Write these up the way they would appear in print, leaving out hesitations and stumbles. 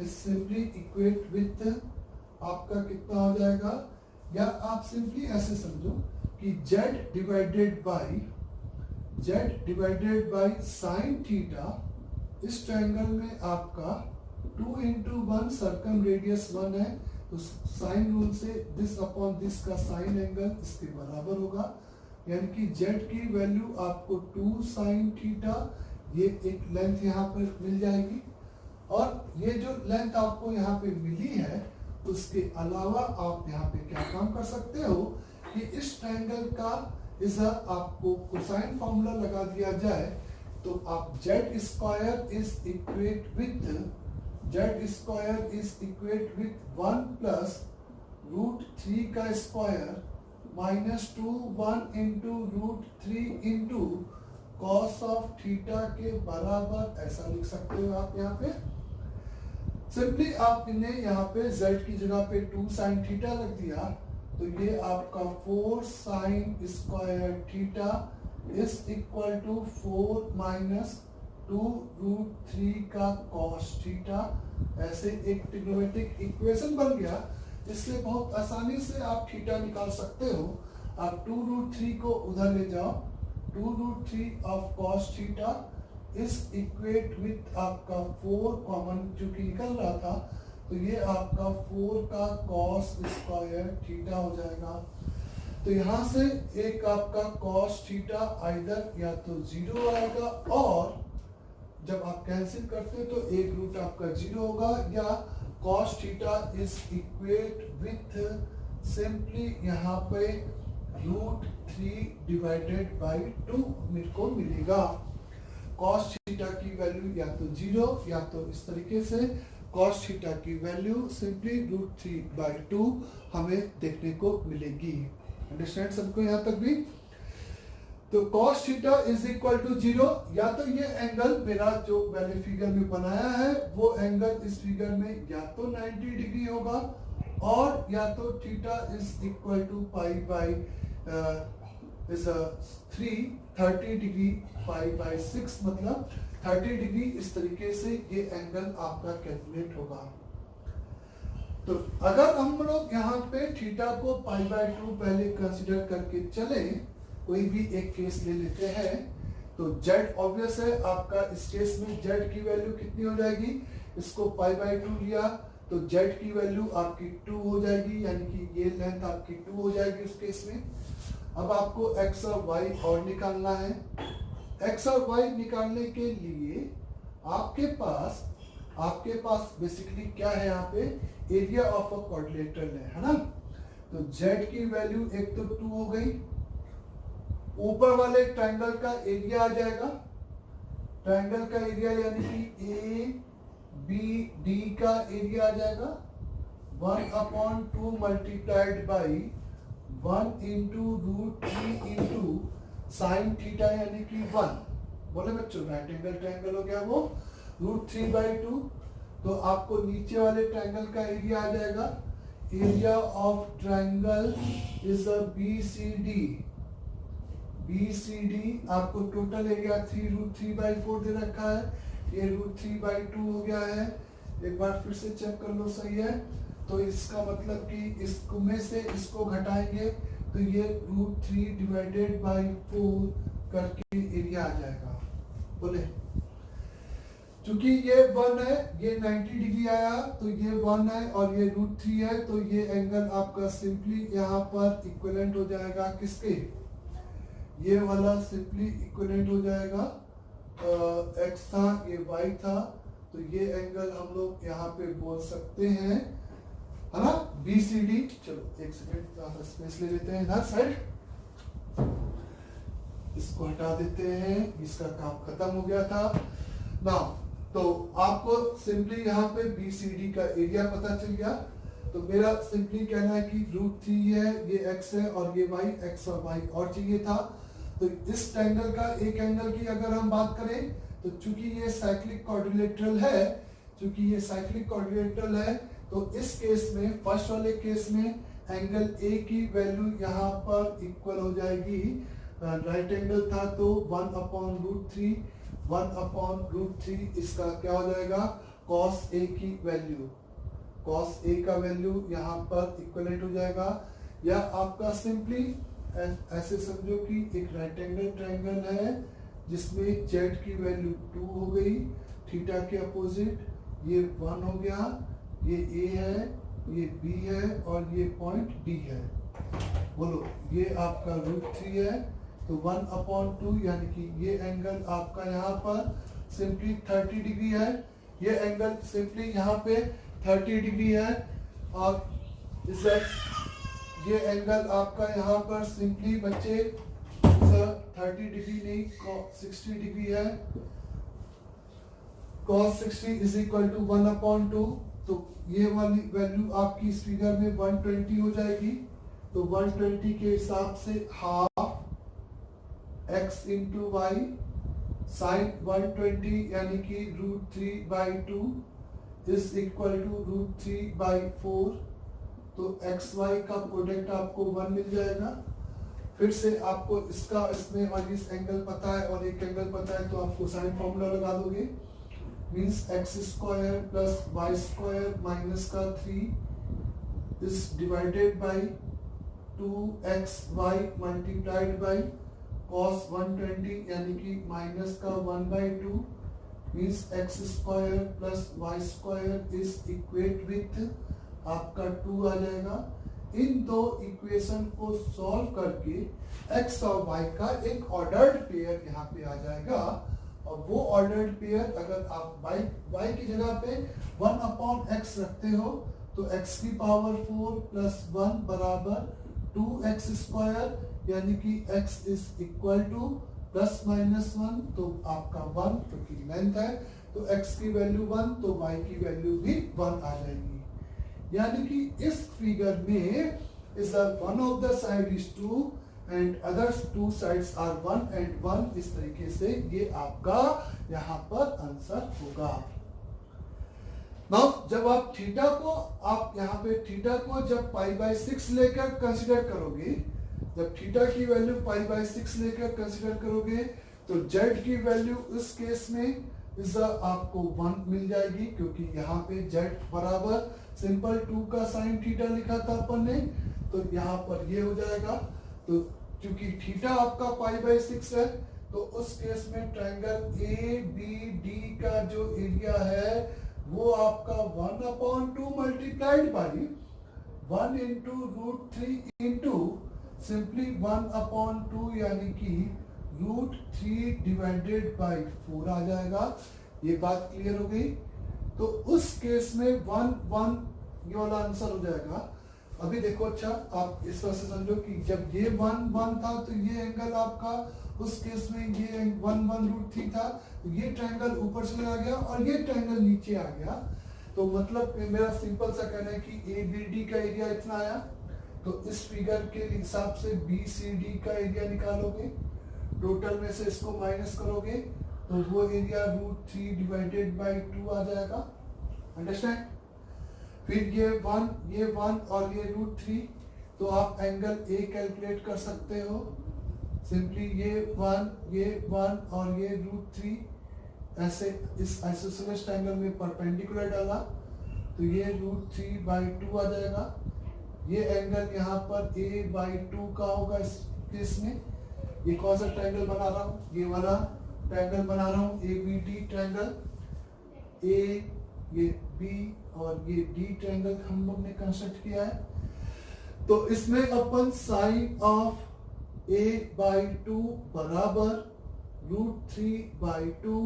Is simply equate with आपका कितना हो जाएगा, या आप सिंपली ऐसे समझो कि z divided by sine theta, इस ट्रायंगल में आपका 2 into 1 सर्कम रेडियस 1 है, तो साइन रूल से दिस अपॉन दिस का साइन एंगल इसके बराबर होगा, यानी कि z की वैल्यू आपको 2 साइन थीटा, ये एक लेंथ यहाँ पर मिल जाएगी, और ये जो लेंथ आपको यहाँ पे मिली है उसके अलावा आप यहाँ पे क्या काम कर सकते हो कि इस ट्रायंगल का इस आपको कोसाइन फॉर्मूला लगा दिया जाए, तो आप z square is equate with 1 plus √3 का square minus 2 1 into √3 into cos of theta के बराबर, ऐसा लिख सकते हो आप यहाँ पे। सिंपली आप इन्हें यहाँ पे z की जगह पे 2 साइन थीटा रख दिया, तो ये आपका 4 sine square theta is equal to 4 minus 2√3 का कॉस थीटा, ऐसे एक ट्रिग्नोमेट्रिक इक्वेशन बन गया। इससे बहुत आसानी से आप थीटा निकाल सकते हो। आप 2√3 को उधर ले जाओ, 2√3 ऑफ कॉस थीटा इस इक्वेट विथ आपका 4 कॉमन चूंकि निकल रहा था, तो ये आपका 4 का कॉस स्क्वायर थीटा हो जाएगा। तो यहाँ से एक आपका कॉस थीटा आइदर या तो 0 आएगा, और जब आप कैंसिल करते हो तो एक रूट आपका 0 होगा, या cos theta is equate with simply यहाँ पे √3 डिवाइडेड बाई 2 मेरे को मिलेगा। कॉस थीटा की वैल्यू या तो 0 या तो इस तरीके से कॉस थीटा की वैल्यू सिंपली √3/2 हमें देखने को मिलेगी। अंडरस्टैंड सबको यहाँ तक भी? तो cos theta is equal to 0, या तो ये एंगल मेरा जो मैंने फिगर में बनाया है वो एंगल इस फिगर में या तो 90 डिग्री होगा, और या तो theta is equal to is 30 degree π/6, मतलब 30 डिग्री। इस तरीके से ये एंगल आपका कैलकुलेट होगा। तो अगर हम लोग यहाँ पे थीटा को π/2 पहले कंसीडर करके चले, कोई भी एक केस ले लेते हैं, तो z ऑब्वियस है आपका, इस केस में z की वैल्यू कितनी हो जाएगी, इसको π/2 लिया तो z की वैल्यू आपकी 2 हो जाएगी, यानी कि ये लेंथ आपकी 2 हो जाएगी उस केस में। अब आपको x और y और निकालना है। x और y निकालने के लिए आपके पास बेसिकली क्या है, यहाँ पे एरिया ऑफ अ क्वाड्रिलेटरल है ना। तो z की वैल्यू एक तो 2 हो गई, ऊपर वाले ट्रायंगल का एरिया आ जाएगा, ट्रायंगल का एरिया यानी कि ए बी डी का एरिया आ जाएगा 1/2 multiplied by 1 into √3 into sine theta यानी कि 1। बोले बच्चों राइट एंगल ट्रायंगल हो गया वो √3/2। तो आपको नीचे वाले ट्रायंगल का एरिया आ जाएगा, area of triangle is BCD। आपको टोटल एरिया 3√3/4 दे रखा है, ये √3/2 हो गया है। एक बार फिर से चेक कर लो, सही है। तो इसका मतलब कि इसको में से इसको घटाएंगे तो ये √3 डिवाइडेड बाई 4 करके एरिया आ जाएगा। बोले चूंकि ये 1 है, ये 90 डिग्री आया, तो ये 1 है और ये √3 है, तो ये एंगल आपका सिंपली यहाँ पर इक्विवेलेंट हो जाएगा किसके, ये वाला सिंपली इक्विवेलेंट हो जाएगा x था, ये y था, तो ये एंगल हम लोग यहाँ पे बोल सकते हैं, है ना, BCD। चलो एक सेकेंड स्पेस ले लेते हैं इधर साइड, इसको हटा देते हैं, इसका काम खत्म हो गया था ना। तो आपको सिंपली यहाँ पे BCD का एरिया पता चल गया। तो मेरा सिंपली कहना है कि √3 है, ये x है और ये y, x और y और चाहिए था। तो इस ट्रायंगल का एक एंगल की अगर हम बात करें, तो चूंकि ये साइक्लिक क्वाड्रिलेटरल है, तो इस केस में, फर्स्ट वाले केस में एंगल A की वैल्यू यहाँ पर इक्वल हो जाएगी, राइट एंगल था तो 1/√3 इसका क्या हो जाएगा कॉस ए की वैल्यू, कॉस ए का वैल्यू यहाँ पर इक्वलेंट हो जाएगा, या आपका सिंपली ऐसे समझो कि एक राइट एंगल ट्रायंगल है जिसमें जेड की वैल्यू 2 हो गई, थीटा के अपोजिट ये 1 हो गया, ये ए है, ये बी है और ये पॉइंट डी है। बोलो ये आपका √3 है, तो 1/2 यानी कि ये एंगल आपका यहाँ पर सिंपली 30 डिग्री है, ये एंगल सिंपली यहाँ पे 30 डिग्री है, और इस ये एंगल आपका यहाँ पर सिंपली बच्चे 30 डिग्री नहीं 60 डिग्री है, cos 60 इज इक्वल टू 1/2, तो ये वाली वैल्यू आपकी इस फिगर में 120 हो जाएगी, तो 120 के हिसाब से half x into Y sine 120 यानी कि √3/2 इज इक्वल टू √3/4, तो एक्स वाई का प्रोडक्ट आपको 1 मिल जाएगा। फिर से आपको इसका इसमें और इस एंगल पता है और एक एंगल पता है, तो आपको साइन फॉर्मूला लगा दोगे, means x² plus y² minus का 3 is divided by 2xy multiplied by cos 120 यानी कि माइनस का 1/2 means x² plus y² is equate with आपका 2 आ जाएगा। इन दो इक्वेशन को सॉल्व करके x और y का एक ऑर्डर्ड पेयर यहाँ पे आ जाएगा, और वो ऑर्डर्ड पेयर अगर आप y की जगह पे 1/x रखते हो तो x की पावर 4 प्लस 1 बराबर 2x², यानी कि x is equal two plus minus 1, तो आपका 1 क्योंकि लेंथ है तो x की वैल्यू 1, तो y की वैल्यू भी 1 आ जाएगी। यानी कि इस फिगर में is one of the side is 2 and others 2 sides are 1 and 1, इस तरीके से ये आपका यहाँ पर आंसर होगा। नाउ जब आप थीटा को जब π/6 लेकर कंसीडर करोगे, जब थीटा की वैल्यू π/6 लेकर कंसीडर करोगे तो z की वैल्यू इस केस में इस आपको 1 मिल जाएगी, क्योंकि यहाँ पे z बराबर सिंपल 2 का साइन थीटा लिखा था अपन ने, तो यहाँ पर ये हो जाएगा। तो क्योंकि थीटा आपका π/6 है तो उस केस में ट्रायंगल ABD का जो एरिया है वो आपका 1/2 multiplied by 1 into √3 into simply 1/2 यानी कि √3 डिवाइडेड बाई 4 आ जाएगा। ये बात क्लियर हो गई। तो उस केस में 1 ये वाला आंसर हो जाएगा। अभी देखो अच्छा आप इस तरह से समझो कि जब ये 1 था तो ये एंगल आपका उस केस में ये 1 √3 था, तो ये ट्रायंगल ऊपर चला गया और ये ट्रायंगल नीचे आ गया। तो मतलब मेरा सिंपल सा कहना है कि ABD का एरिया इतना आया, तो इस फिगर के हिसाब से BCD का एरिया निकालोगे, टोटल में से इसको माइनस करोगे तो वो एरिया √3 डिवाइडेड बाई 2 आ जाएगा। अंडरस्टैंड? फिर ये 1 और ये √3, तो आप एंगल A कैलकुलेट कर सकते हो। सिंपली ये 1 और ये √3 ऐसे इस आइसोसेलेस ट्रायंगल में परपेंडिकुलर डाला तो ये √3/2 आ जाएगा। ये एंगल यहाँ पर A/2 का होगा इस केस में। ये कौन सा ट्रायंगल बना रहा हूँ? ये वाला ट्रायंगल बना रहा हूँ, ABD ट्रायंगल। A ये B और ये D ट्रायंगल हम लोग ने कंस्ट्रक्ट किया है। तो इसमें अपन साइन ऑफ A/2 बराबर √3/2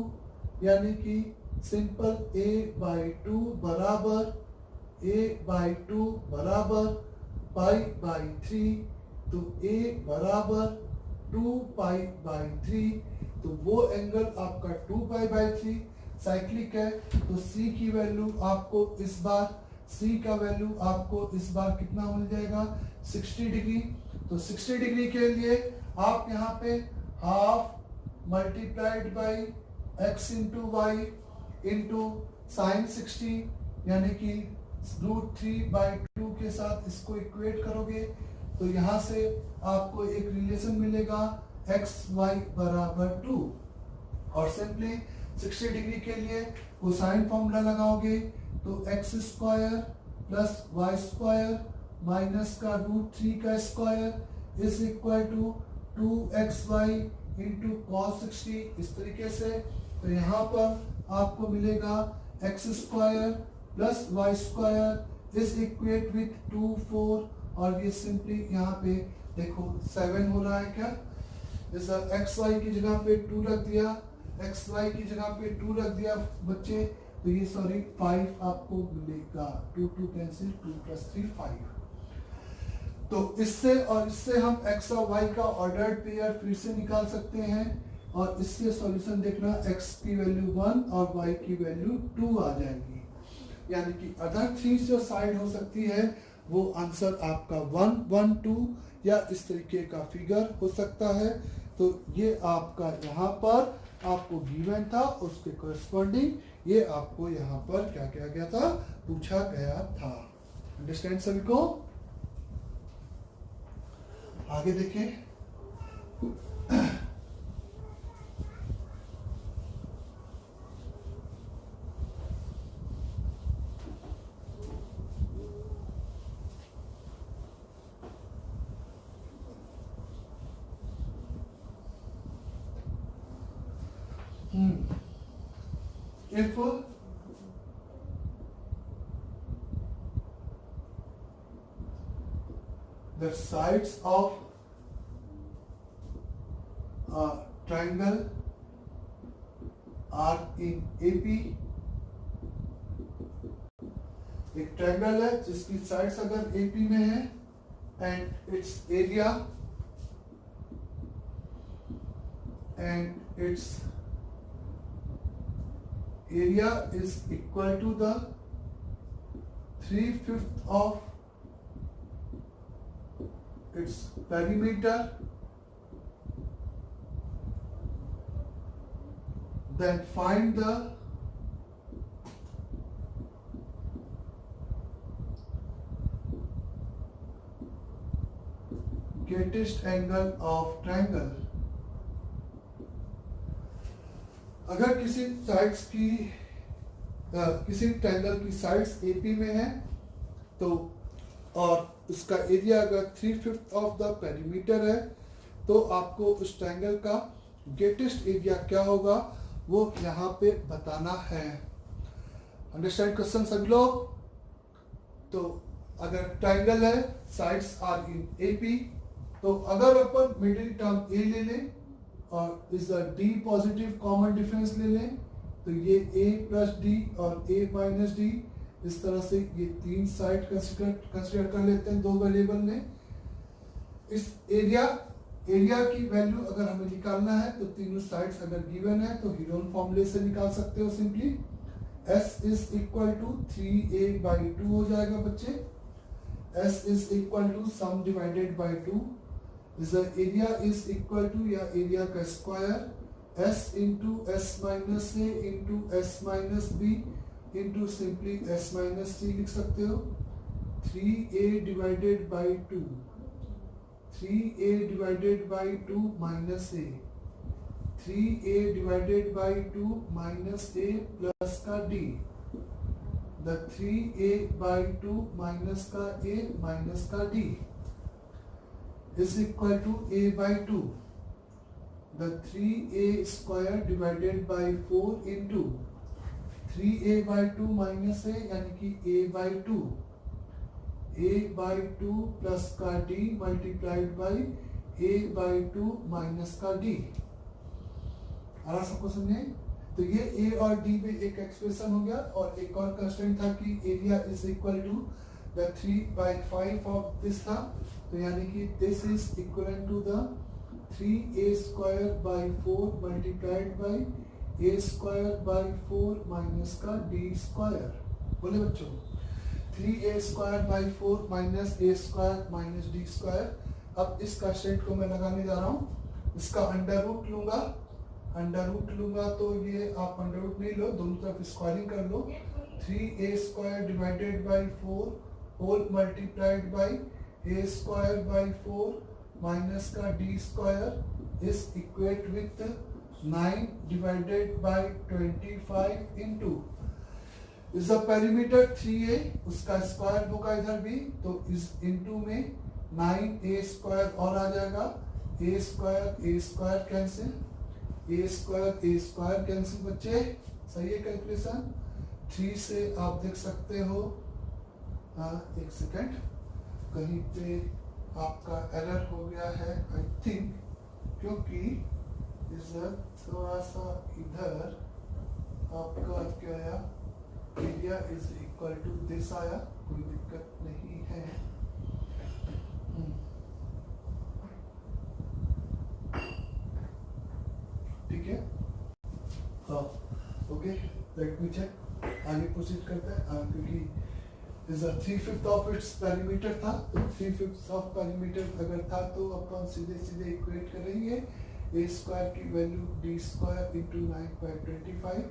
यानी कि सिंपल A/2 बराबर π/3, तो A बराबर 2π/3, तो वो एंगल आपका 2π/3 साइक्लिक है। तो C की वैल्यू आपको इस बार कितना मिल जाएगा? 60 डिग्री। तो 60 डिग्री के लिए आप यहाँ पे half multiplied by x into Y into sine 60 यानी कि √3/2 के साथ इसको इक्वेट करोगे तो यहाँ से आपको एक रिलेशन मिलेगा xy बराबर 2, और सिंपली 60 डिग्री के लिए कोसाइन फॉर्मूला लगाओगे तो X square plus Y square minus का रूट 3 का square is equal to 2xy into cos 60। इस तरीके से तो यहाँ पर आपको मिलेगा X square plus Y square is equate with 2 4 और ये सिंपली यहाँ पे देखो 7 हो रहा है क्या, जैसा एक्स वाई की जगह पे 2 रख दिया, एक्स वाई की जगह पे 2 रख दिया बच्चे, तो ये सॉरी 5 आपको मिलेगा, 2 2 कैंसिल, 2 + 3 5। तो इससे और इससे हम एक्स और वाई का ऑर्डर्ड पेयर फिर से निकाल सकते हैं और इससे सॉल्यूशन देखना एक्स की वैल्यू 1 और वाई की वैल्यू 2 आ जाएगी, यानी कि अदर 3 जो साइड हो सकती है वो आंसर आपका 1 1 2 या इस तरीके का फिगर हो सकता है। तो ये आपका यहाँ पर आपको गिवन था, उसके करस्पॉन्डिंग ये आपको यहाँ पर क्या किया गया था, पूछा गया था। अंडरस्टैंड सभी को? आगे देखें। If the sides of a triangle are in AP, एक ट्रायंगल है जिसकी साइड्स अगर AP में है and its area is equal to the 3/5 of its perimeter, then find the greatest angle of triangle। अगर किसी साइड्स की किसी ट्रायंगल की साइड्स AP में है तो और उसका एरिया अगर 3/5 ऑफ द पेरीमीटर है तो आपको उस ट्रायंगल का ग्रेटेस्ट एरिया क्या होगा वो यहाँ पे बताना है। अंडरस्टैंड क्वेश्चन सभी लोग? तो अगर ट्रायंगल है, साइड्स आर इन AP, तो अगर अपन मिडिल टर्म A ले लें और इस D पॉजिटिव कॉमन डिफरेंस ले लें तो ये A + D और A - D, इस तरह से ये 3 साइड कंसीडर कर लेते हैं 2 वेरिएबल में। इस एरिया की वैल्यू अगर हमें निकालना है तो तीनों साइड्स अगर गिवन है तो हीरोन फॉर्मूले से निकाल सकते हो simply. S is equal to 3a/2 हो जाएगा बच्चे। S is equal to sum divided by 2 is the area is equal to या एरिया का square S into S minus A into S minus B into simply S minus C लिख सकते हो। 3a divided by 2, 3a divided by 2 minus A, 3a divided by 2 minus A plus का D, the 3a by 2 minus का A minus का D is equal to a/2, the 3a square divided by 4 into 3a/2 minus a यानी कि a/2 plus का d multiplied by a/2 minus का d। आ रहा सबको समझे? तो ये a और d में एक एक्सप्रेशन हो गया और एक और कंस्ट्रेंट था कि area is equal to the 3/5 of this था, तो यानी कि this is equivalent to the 3a² / 4 multiplied by a² / 4 minus का d²। बोले बच्चों 3a² / 4 माइनस a² - d²। अब इस कंस्ट्रेंट को मैं लगाने जा रहा हूँ, इसका अंडर रूट लूंगा तो ये आप अंडर रूट नहीं लो, दोनों तरफ स्क्वायरिंग कर लो। 3a² divided by 4 whole multiplied by a² / 4 minus का d² is equate with 9 divided by 25 into इस पेरीमीटर 3a, उसका स्क्वायर होगा इधर भी, तो इस इंटू में 9a स्क्वायर और आ जाएगा, a square cancel, a square cancel बच्चे, सही है कैलकुलेशन। 3 से आप देख सकते हो, एक सेकेंड, कहीं पे आपका एरर हो गया है आई थिंक, क्योंकि इधर थोड़ा सा इधर आपका क्या आया, area is equal to this आया, कोई दिक्कत नहीं है। ठीक है, हाँ ओके, लेट मी चेक, आगे प्रोसीड करते हैं, क्योंकि इज 3/5 ऑफ इट्स पेरीमीटर था, तो 3/5 ऑफ पेरीमीटर अगर था तो अपन सीधे इक्वेट कर रही है ए स्क्वायर की वैल्यू डी स्क्वायर इंटू 9/25,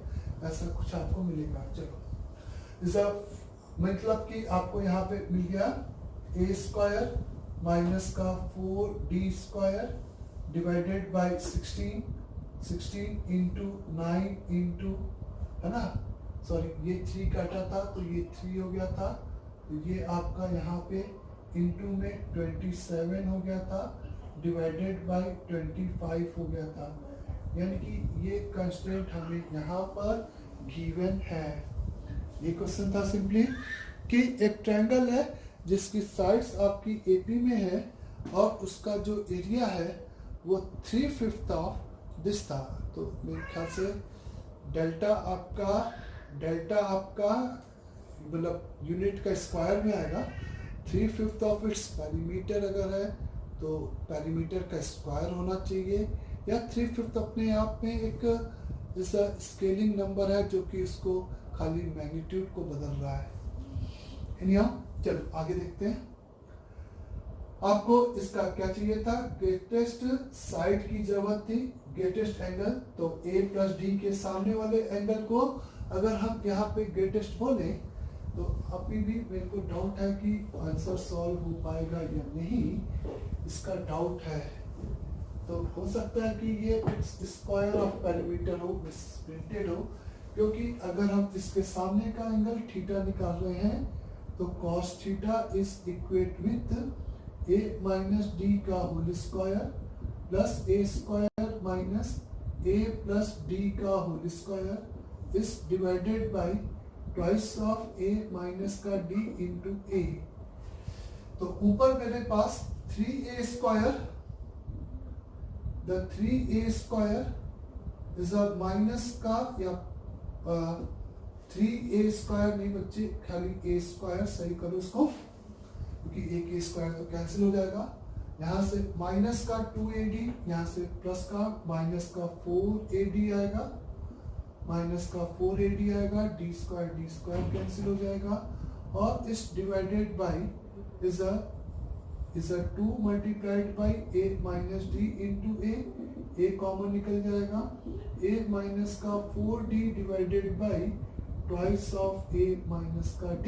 ऐसा कुछ आपको मिलेगा। चलो इसका मतलब कि आपको यहाँ पे मिल गया ए स्क्वायर माइनस का 4d square divided by 16 into 9 into, है ना, सॉरी ये 3 काटा था तो ये 3 हो गया था, तो ये आपका यहाँ पे इंटू में 27 हो गया था, डिवाइडेड बाय 25 हो गया था, यानी कि ये कंस्टेंट हमें यहाँ पर गिवन है। ये क्वेश्चन था सिंपली कि एक ट्रायंगल है जिसकी साइड्स आपकी एपी में है और उसका जो एरिया है वो 3/5 ऑफ दिस था, तो मेरे ख्याल से डेल्टा आपका मतलब यूनिट का स्क्वायर में आएगा। 3/5 ऑफ इट्स पेरीमीटर अगर है तो पेरीमीटर का स्क्वायर होना चाहिए, या 3/5 अपने आप में एक जैसा स्केलिंग नंबर है जो कि इसको खाली मैग्नीट्यूड को बदल रहा है। चलो आगे देखते हैं, आपको इसका क्या चाहिए था, ग्रेटेस्ट साइड की जरूरत थी, ग्रेटेस्ट एंगल, तो a प्लस डी के सामने वाले एंगल को अगर हम यहाँ पे ग्रेटेस्ट बोले तो अभी भी मेरे को डाउट है कि आंसर सॉल्व हो पाएगा या नहीं, इसका डाउट है। तो हो सकता है कि ये स्क्वायर ऑफ पेरीमीटर हो, मिसप्रिंटेड हो, क्योंकि अगर हम इसके सामने का एंगल थीटा निकाल रहे हैं तो cos theta is equate with a minus d का whole square plus a square minus a plus d का whole square is divided by twice of a minus का d इंटू a। तो ऊपर मेरे पास 3a square, the 3a square is a minus का या 3a square नहीं बच्चे, खाली a स्क्वायर सही करो इसको, क्योंकि एक a स्क्वायर तो कैंसिल हो जाएगा, यहाँ से माइनस का 2ad, यहाँ से प्लस का माइनस का 4ad आएगा, माइनस का 4ad आएगा, d स्क्वायर कैंसिल हो जाएगा, और इस divided by is a 2 multiplied by a minus D into a common निकल जाएगा, a माइनस का 4d divided by twice of a minus का d।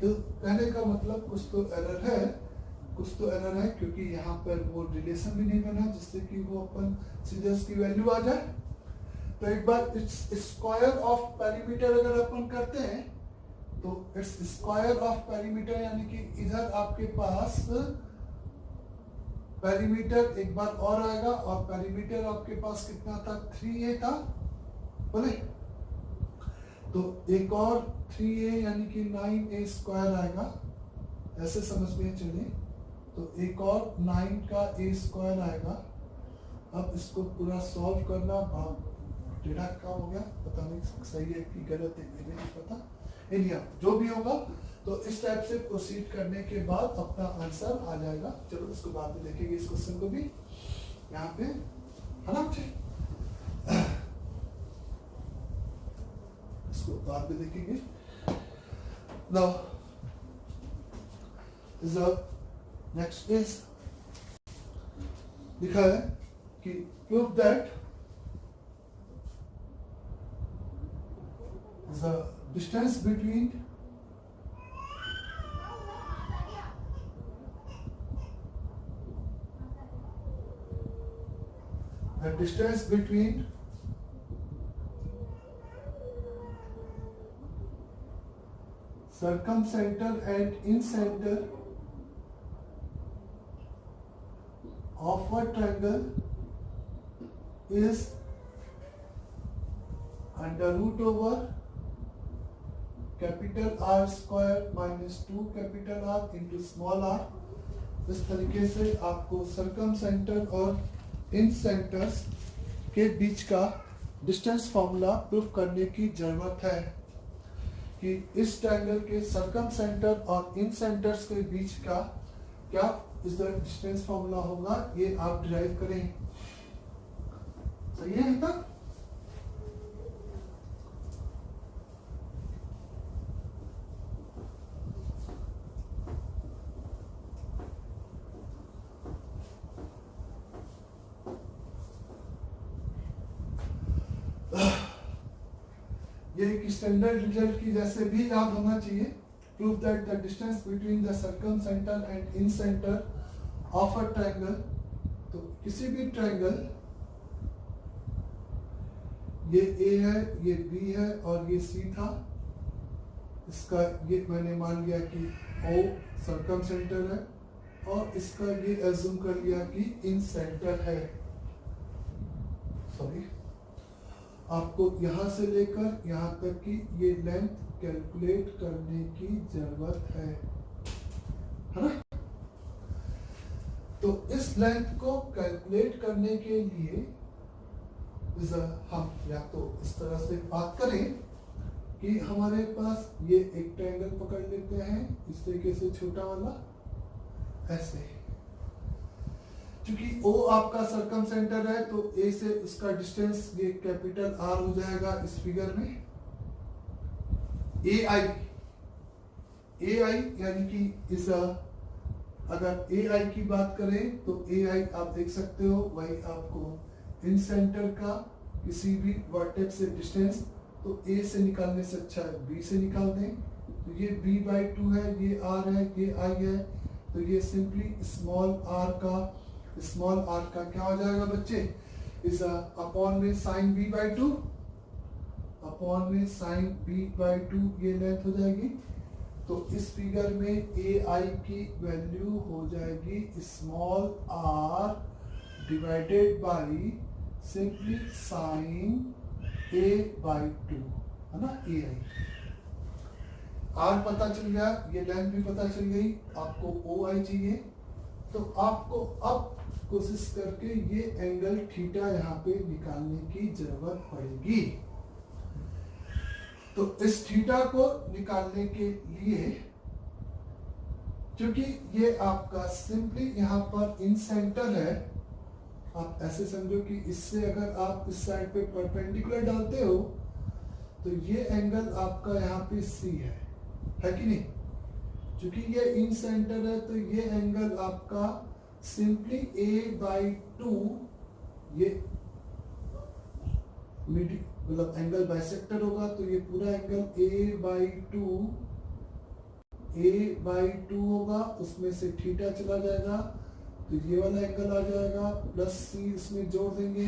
तो कहने का मतलब कुछ तो एरर है, क्योंकि यहाँ पर वो रिलेशन भी नहीं बना जिससे कि वो अपन सीधे उसकी वैल्यू आ जाए। तो एक बार इट्स स्क्वायर ऑफ पेरीमीटर अगर अपन करते हैं तो इट्स स्क्वायर ऑफ पेरीमीटर, यानी कि इधर आपके पास पेरीमीटर एक बार और आएगा, और पेरीमीटर आपके पास कितना था, 3a था बोले, तो एक और 3a यानी कि 9a स्क्वायर आएगा, ऐसे समझ में चले, तो एक और 9 का a स्क्वायर आएगा। अब इसको पूरा सॉल्व करना टेढ़ा काम हो गया, पता नहीं सही है कि गलत है, मुझे नहीं पता, एरिया जो भी होगा, तो इस टाइप से प्रोसीड करने के बाद अपना आंसर आ जाएगा। चलो इसको बाद में देखेंगे, इस क्वेश्चन को भी यहाँ पे, है ना, इसको बाद में देखेंगे। नाउ नेक्स्ट इज लिखा है कि prove that the distance between the distance between circumcenter and incenter of a triangle is under root over capital R square minus 2 capital R into small r। इस तरीके से आपको सर्कमसेंटर और इंसेंटर्स के बीच का डिस्टेंस फॉर्मूला प्रूव करने की जरूरत है कि इस ट्रायंगल के सर्कमसेंटर और इंसेंटर्स के बीच का क्या इस डिस्टेंस फॉर्मूला होगा, ये आप डिराइव करें। सही है तक? ये एक स्टैंडर्ड रिजल्ट की जैसे भी याद होना चाहिए। Prove that the distance between the circumcentre and incentre of a triangle, तो किसी भी ट्रायंगल, ये ए है, ये बी है और ये सी था, इसका ये मैंने मान लिया कि ओ सर्कमसेंटर है और इसका ये एज्यूम कर लिया कि इंसेंटर है। सॉरी, आपको यहां से लेकर यहां तक की ये लेंथ कैलकुलेट करने की जरूरत है ना? तो इस लेंथ को कैलकुलेट करने के लिए हम या तो इस तरह से बात करें कि हमारे पास ये एक ट्रायंगल पकड़ लेते हैं इस तरीके से, छोटा वाला ऐसे, क्योंकि O आपका सर्कमसेंटर है तो A से उसका डिस्टेंस ये कैपिटल R हो जाएगा इस फिगर में। AI यानी कि इस अगर AI की बात करें तो AI आप देख सकते हो वही आपको इन सेंटर का किसी भी वर्टेक्स से डिस्टेंस, तो A से निकालने से अच्छा है B से निकाल दें। तो ये B/2 है, ये R है, ये I है, तो ये सिंपली स्मॉल r का क्या हो जाएगा बच्चे, इस अपॉन में साइन B/2, अपॉन में साइन B/2 ये लेंथ हो जाएगी। तो इस फिगर में AI की वैल्यू हो जाएगी small r divided by simply sine A/2, है ना। AI R पता चल गया, ये लेंथ भी पता चल गई, आपको OI चाहिए। तो आपको अब कोशिश करके ये एंगल थीटा यहाँ पे निकालने की जरूरत पड़ेगी। तो इस थीटा को निकालने के लिए, क्योंकि ये आपका सिंपली यहाँ पर इन सेंटर है, आप ऐसे समझो कि इससे अगर आप इस साइड पे परपेंडिकुलर डालते हो तो ये एंगल आपका यहाँ पे C है कि नहीं। क्योंकि ये इन सेंटर है तो ये एंगल आपका सिंपली A/2, ये मतलब एंगल बाइसेक्टर होगा तो ये पूरा एंगल A/2 होगा, उसमें से थीटा चला जाएगा तो ये वाला एंगल आ जाएगा, प्लस C इसमें जोड़ देंगे,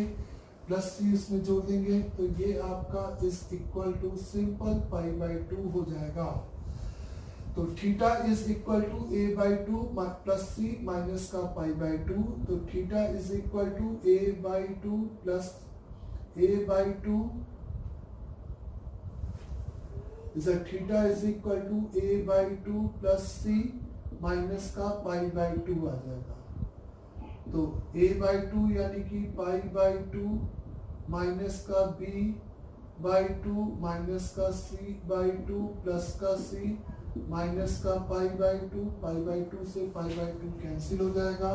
प्लस C इसमें जोड़ देंगे, तो ये आपका इज इक्वल टू सिंपल π/2 हो जाएगा। तो theta is equal to A/2 plus C minus का π/2, तो theta is equal to A/2 plus A/2 theta is equal to A/2 plus C minus का π/2 आ जाएगा। तो A/2 यानी कि π/2 माइनस का B/2 माइनस का C/2 प्लस का C माइनस का π/2 से π/2 कैंसिल हो जाएगा।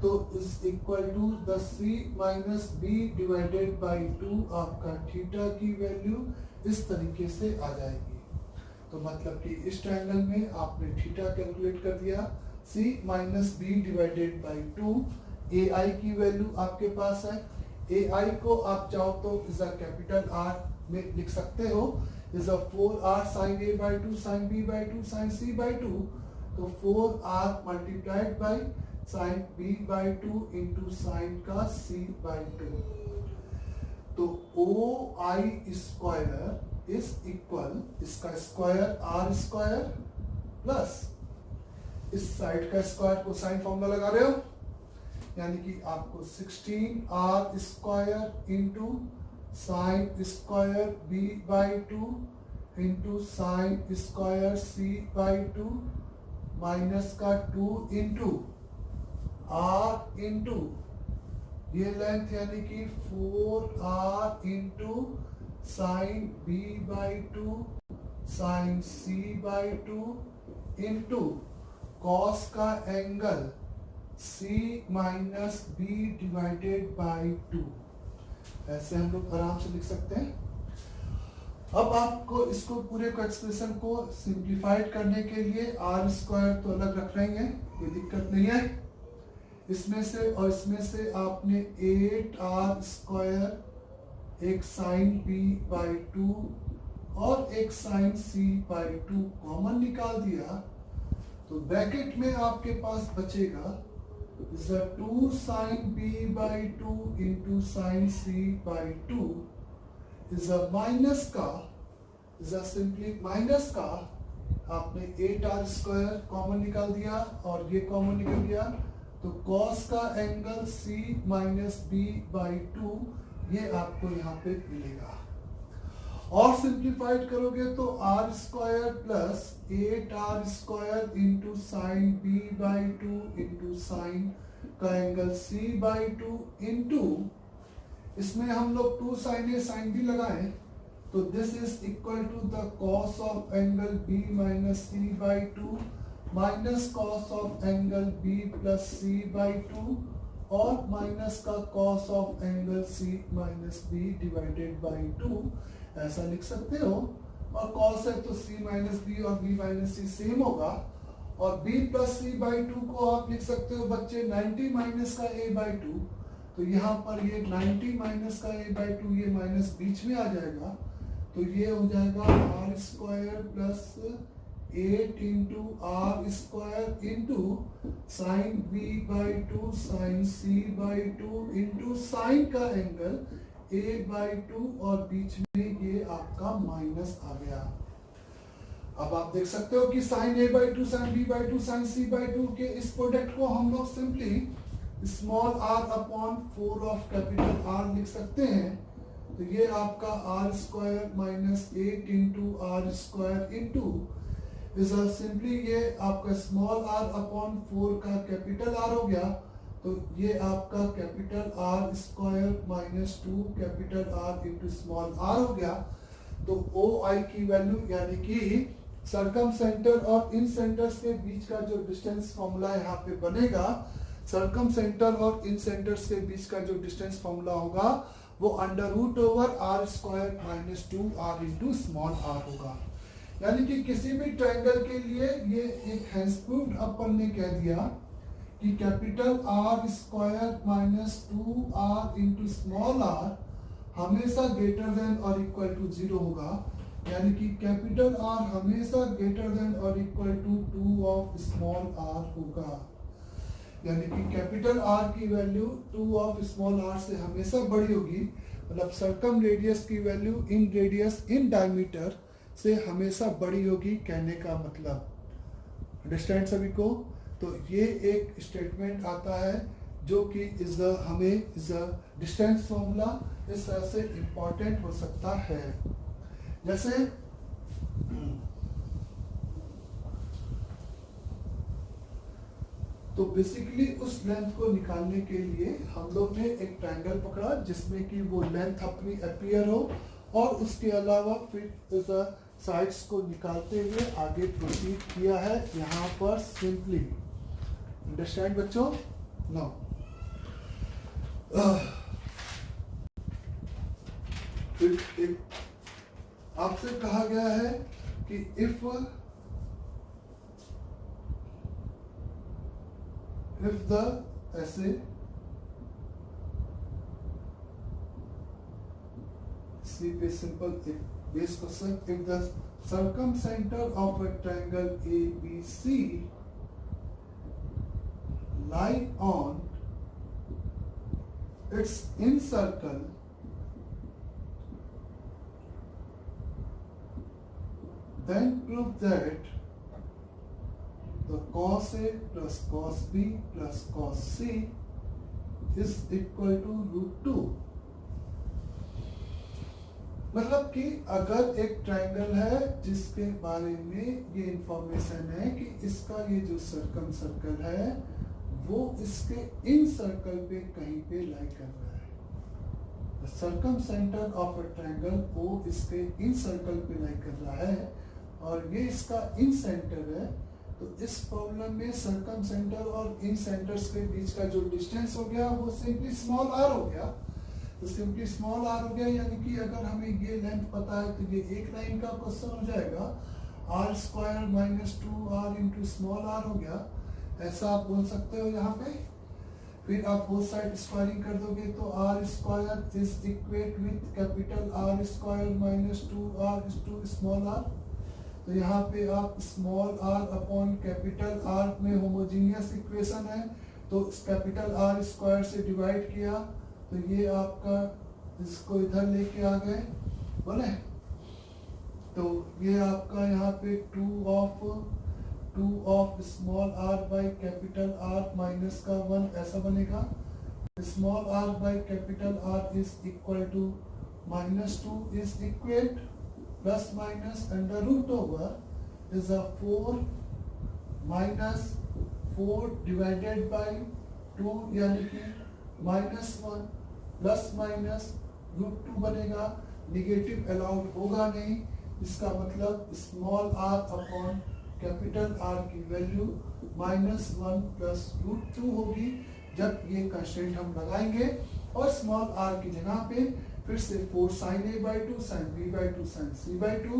तो is equal to the C minus B divided by 2, आपका थीटा की वैल्यू इस तरीके से आ जाएगी। तो मतलब कि इस ट्रायंगल में आपने थीटा कैलकुलेट कर दिया, C minus B divided by 2, AI की वैल्यू आपके पास है। AI को आप चाहो तो इज अ कैपिटल R में लिख सकते हो, is a 4r sin A/2 sin B/2 sin C/2, तो 4r multiplied by sine b by 2 into sine का c बाई 2। तो O I square is equal, इसका स्क्वायर आर स्क्वायर प्लस इस side का स्क्वायर को साइन फॉर्मूला लगा रहे हो, यानी कि आपको 16 R square into sine square B by 2 into sine square C by 2 minus का 2 इंटू आर इंटू ये लेंथ यानी कि 4r into sine B by 2 sine C by 2 into cos का angle c minus B divided by 2। ऐसे हम लोग आराम से लिख सकते हैं। अब आपको इसको पूरे को एक्सप्रेशन को सिंप्लीफाइड करने के लिए आर स्क्वायर तो अलग रख रहे हैं, कोई दिक्कत नहीं है। इसमें से और इसमें से आपने 8r स्क्वायर, एक साइन b बाई 2 और एक साइन c बाई 2 कॉमन निकाल दिया, तो ब्रैकेट में आपके पास बचेगा 2 sine b by 2 into sine c by 2 is a minus का, इज अ सिंपली माइनस का, आपने 8r स्क्वायर कॉमन निकाल दिया और ये कॉमन निकल गया, तो कॉस का angle c minus B by 2 ये आपको यहाँ पे मिलेगा। और सिंप्लीफाइड करोगे तो R square plus 8r square into sine B by 2 into sine का एंगल c बाई 2 इंटू इसमें हम लोग 2 साइन ए साइन बी लगाए, तो this is equal to the cos of angle b minus C by 2 minus cos of angle b plus C by 2 और minus का cos of angle c minus b divided by 2। ऐसा लिख सकते हो। और cos है तो c माइनस बी और b माइनस सी सेम होगा, और b प्लस सी बाई 2 को आप लिख सकते हो बच्चे 90 माइनस का a बाई 2, तो यहाँ पर ये 90 माइनस का a बाई 2 ये माइनस बीच में आ जाएगा, तो ये हो जाएगा R square plus 8 into R square into sine B by 2 sine C by 2 into sine का एंगल a बाई 2 और बीच में ये आपका माइनस आ गया। अब आप देख सकते हो कि sine a by 2 sine b by 2 sine c by 2 के इस प्रोडक्ट को हम लोग simply small r upon 4 of capital R लिख सकते हैं। तो ये आपका R square minus 8 into R square into is simply ये आपका स्मॉल r अपॉन 4 का कैपिटल R हो गया, तो ये आपका capital R square minus 2 capital R into small r हो गया। तो ओ आई की वैल्यू यानी कि सरकम सेंटर और इन सेंटर्स के बीच का जो डिस्टेंस फॉर्मूला यहाँ पे बनेगा, सरकम सेंटर और इन सेंटर्स के बीच का जो डिस्टेंस फॉर्मूला होगा वो under root over R square minus 2 r into small r होगा। यानी कि किसी भी ट्रायंगल के लिए ये एक हैंसप्रूव्ड अपन ने कह दिया कि capital R square minus 2r into small r हमेशा ग्रेटर देन और इक्वल टू 0 होगा, यानी कि कैपिटल R हमेशा ग्रेटर देन और equal to 2 of small r होगा। यानी कि कैपिटल R की वैल्यू 2 ऑफ स्मॉल r से हमेशा बड़ी होगी, मतलब सर्कम रेडियस की वैल्यू इन रेडियस इन डायमीटर से हमेशा बड़ी होगी, कहने का मतलब अंडरस्टैंड सभी को। तो ये एक स्टेटमेंट आता है जो कि इज हमें इज डिस्टेंस फॉर्मूला इस तरह से इंपॉर्टेंट हो सकता है। जैसे तो बेसिकली उस लेंथ को निकालने के लिए हम लोग ने एक ट्रायंगल पकड़ा जिसमें कि वो लेंथ अपनी अपीयर हो, और उसके अलावा फिर इस साइड्स को निकालते हुए आगे प्रोसीड किया है यहाँ पर सिंपली। अंडरस्टैंड बच्चों? नाउ फिर एक आपसे कहा गया है कि इफ द ऐसे simple base question, if the circumcenter of a triangle ABC lie on its in circle then prove that the cos A plus cos B plus cos C is equal to √2। मतलब कि अगर एक triangle है जिसके बारे में ये information है कि इसका ये जो सर्कम सर्कल है वो इसके इन सर्कल पे कहीं पे लाई कर रहा है, circum centre of a triangle वो इसके इन सर्कल पे लाई कर रहा है और ये इसका इन सेंटर है। तो इस प्रॉब्लम में सर्कम सेंटर और इन सेंटर्स के बीच का जो डिस्टेंस हो गया वो सिंपली स्मॉल आर हो गया। तो सिंपली स्मॉल आर हो गया, यानी कि अगर हमें ये लेंथ पता है तो ये एक लाइन का क्वेश्चन हो जाएगा, R square minus 2r into small R हो गया, ऐसा आप बोल सकते हो यहाँ पे। फिर आप बोथ साइड स्क्वायरिंग कर दोगे तो R square is equate with capital R square minus 2r to small R. तो यहाँ पे आप small R upon capital R में होमोजीनियस इक्वेशन है तो कैपिटल आर स्क्वायर से डिवाइड किया तो ये आपका इसको इधर लेके आ गए बोले। तो ये आपका यहाँ पे 2 of small R by capital R minus का 1 ऐसा बनेगा। Small R by capital R is equal to -2 is equate plus minus under root over is 4 minus 4 divided by 2 यानी कि -1 प्लस माइनस √2 बनेगा। निगेटिव अलाउड होगा नहीं, इसका मतलब small R upon capital R की वैल्यू -1 प्लस √2 होगी जब ये कंस्ट्रेंट हम लगाएंगे। और स्मॉल आर की जगह पे फिर से 4 sin a/2 sin b/2 sin c/2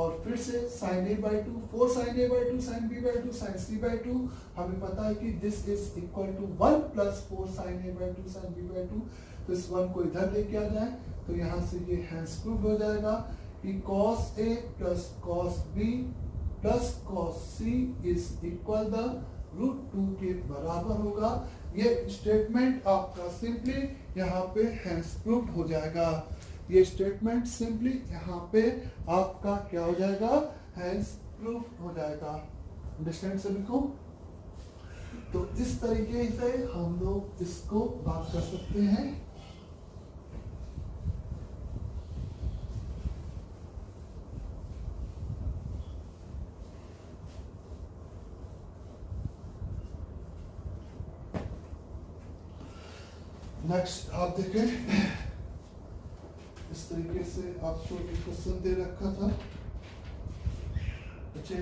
और फिर से sin a/2 4 sin a/2 sin b/2 sin c/2। हमें पता है कि this is equal to 1 plus 4 sin a/2 sin b/2। तो इस 1 को इधर लेके आ जाए तो यहाँ से ये हैंस प्रूव हो जाएगा कि cos a plus cos b plus cos c is equal the √2 के बराबर होगा। ये स्टेटमेंट आपका सिंपली यहाँ पे हैंस प्रूव हो जाएगा। ये स्टेटमेंट सिंपली यहाँ पे आपका क्या हो जाएगा, हैंस प्रूफ हो जाएगा। अंडरस्टैंड सभी को? तो इस तरीके से हम लोग इसको बात कर सकते हैं। नेक्स्ट आप देखें, इस तरीके से आपको एक क्वेश्चन दे रखा था बच्चे।